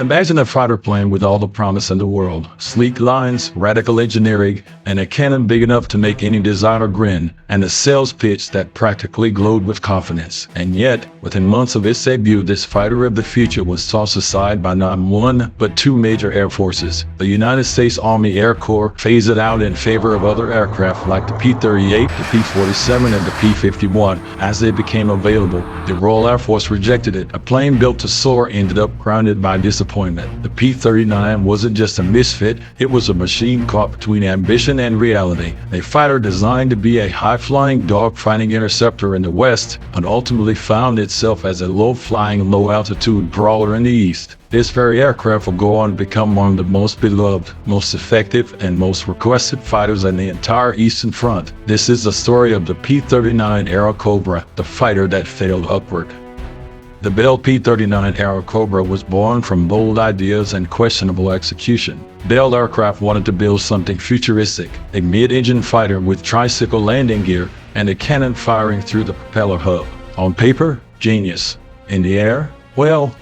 Imagine a fighter plane with all the promise in the world, sleek lines, radical engineering, and a cannon big enough to make any designer grin, and a sales pitch that practically glowed with confidence. And yet, within months of its debut, this fighter of the future was tossed aside by not one, but two major air forces. The United States Army Air Corps phased it out in favor of other aircraft like the P-38, the P-47, and the P-51 as they became available. The Royal Air Force rejected it. A plane built to soar ended up grounded by disappointment. The P-39 wasn't just a misfit, it was a machine caught between ambition and reality. A fighter designed to be a high-flying dog-fighting interceptor in the West, but ultimately found itself as a low-flying, low-altitude brawler in the East. This very aircraft will go on to become one of the most beloved, most effective, and most requested fighters on the entire Eastern Front. This is the story of the P-39 Airacobra, the fighter that failed upward. The Bell P-39 Airacobra was born from bold ideas and questionable execution. Bell Aircraft wanted to build something futuristic, a mid-engine fighter with tricycle landing gear and a cannon firing through the propeller hub. On paper, genius. In the air, well,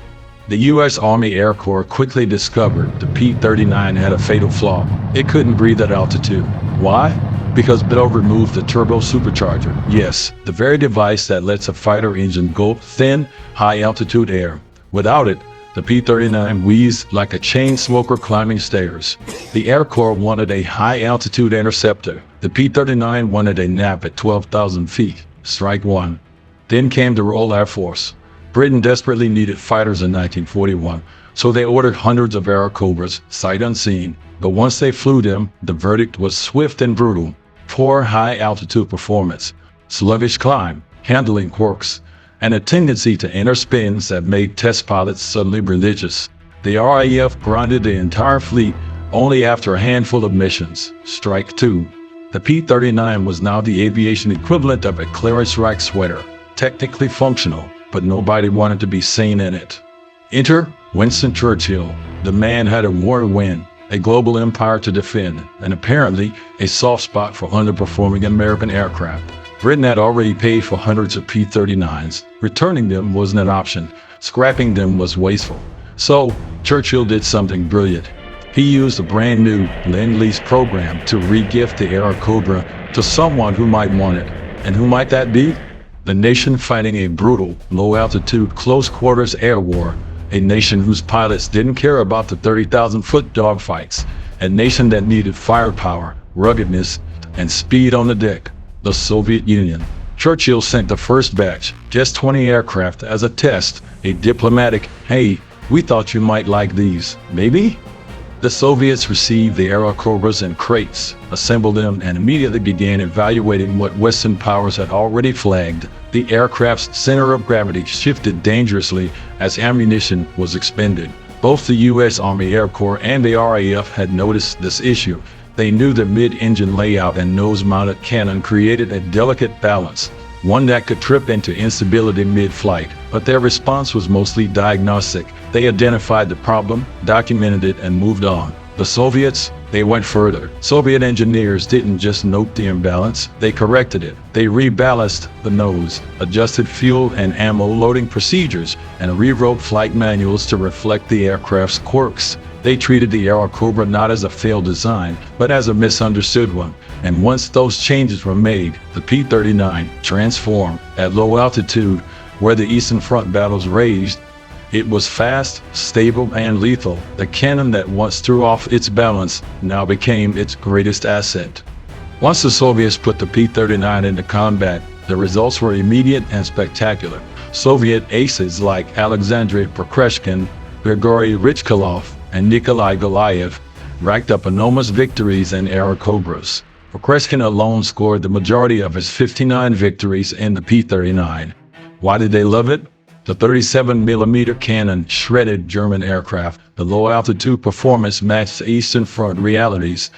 the U.S. Army Air Corps quickly discovered the P-39 had a fatal flaw. It couldn't breathe at altitude. Why? Because Bell removed the turbo supercharger. Yes, the very device that lets a fighter engine go thin, high-altitude air. Without it, the P-39 wheezed like a chain smoker climbing stairs. The Air Corps wanted a high-altitude interceptor. The P-39 wanted a nap at 12,000 feet. Strike one. Then came the Royal Air Force. Britain desperately needed fighters in 1941, so they ordered hundreds of Airacobras, sight unseen. But once they flew them, the verdict was swift and brutal. Poor high-altitude performance, sluggish climb, handling quirks, and a tendency to enter spins that made test pilots suddenly religious. The RAF grounded the entire fleet only after a handful of missions. Strike two. The P-39 was now the aviation equivalent of a clearance rack sweater, technically functional, but nobody wanted to be seen in it. Enter Winston Churchill. The man had a war to win, a global empire to defend, and apparently a soft spot for underperforming American aircraft. Britain had already paid for hundreds of P-39s. Returning them wasn't an option. Scrapping them was wasteful. So, Churchill did something brilliant. He used a brand new Lend Lease program to re-gift the Airacobra to someone who might want it. And who might that be? The nation fighting a brutal, low-altitude, close-quarters air war. A nation whose pilots didn't care about the 30,000-foot dogfights. A nation that needed firepower, ruggedness, and speed on the deck. The Soviet Union. Churchill sent the first batch, just 20 aircraft, as a test, a diplomatic, "Hey, we thought you might like these, maybe?" The Soviets received the Airacobras in crates, assembled them, and immediately began evaluating what Western powers had already flagged. The aircraft's center of gravity shifted dangerously as ammunition was expended. Both the U.S. Army Air Corps and the RAF had noticed this issue. They knew the mid-engine layout and nose-mounted cannon created a delicate balance, one that could trip into instability mid-flight, but their response was mostly diagnostic. They identified the problem, documented it, and moved on. The Soviets, they went further. Soviet engineers didn't just note the imbalance, they corrected it. They rebalanced the nose, adjusted fuel and ammo loading procedures, and rewrote flight manuals to reflect the aircraft's quirks. They treated the Airacobra not as a failed design, but as a misunderstood one. And once those changes were made, the P-39 transformed at low altitude, where the Eastern Front battles raged. It was fast, stable, and lethal. The cannon that once threw off its balance now became its greatest asset. Once the Soviets put the P-39 into combat, the results were immediate and spectacular. Soviet aces like Aleksandr Pokryshkin, Grigori Rechkalov, and Nikolai Golayev racked up enormous victories in Airacobras. Pokryshkin alone scored the majority of his 59 victories in the P-39. Why did they love it? The 37mm cannon shredded German aircraft. The low-altitude performance matched the Eastern Front realities.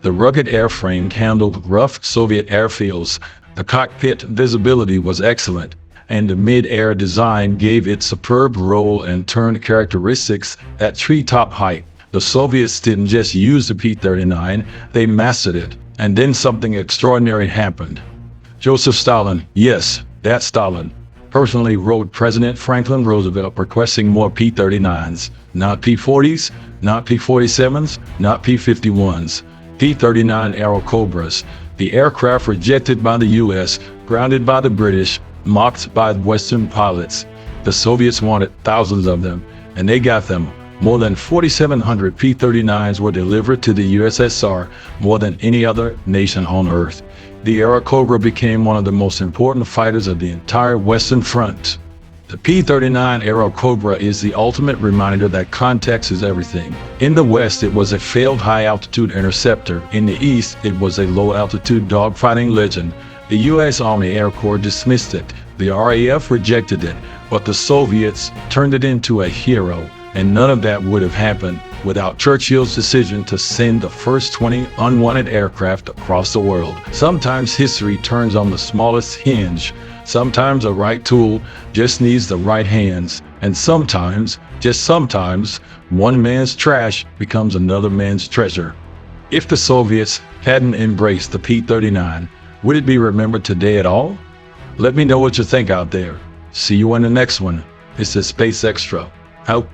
The rugged airframe handled rough Soviet airfields. The cockpit visibility was excellent, and the mid-air design gave it superb roll and turn characteristics at treetop height. The Soviets didn't just use the P-39, they mastered it. And then something extraordinary happened. Joseph Stalin, yes, that Stalin, personally wrote President Franklin Roosevelt requesting more P-39s. Not P-40s, not P-47s, not P-51s. P-39 Airacobras, the aircraft rejected by the US, grounded by the British, mocked by Western pilots. The Soviets wanted thousands of them, and they got them. More than 4,700 P-39s were delivered to the USSR, more than any other nation on Earth. The Airacobra became one of the most important fighters of the entire Western Front. The P-39 Airacobra is the ultimate reminder that context is everything. In the West, it was a failed high-altitude interceptor. In the East, it was a low-altitude dogfighting legend. The U.S. Army Air Corps dismissed it. The RAF rejected it, but the Soviets turned it into a hero. And none of that would have happened without Churchill's decision to send the first 20 unwanted aircraft across the world. Sometimes history turns on the smallest hinge. Sometimes a right tool just needs the right hands. And sometimes, just sometimes, one man's trash becomes another man's treasure. If the Soviets hadn't embraced the P-39, would it be remembered today at all? Let me know what you think out there. See you on the next one. It's the Space Extra. Out.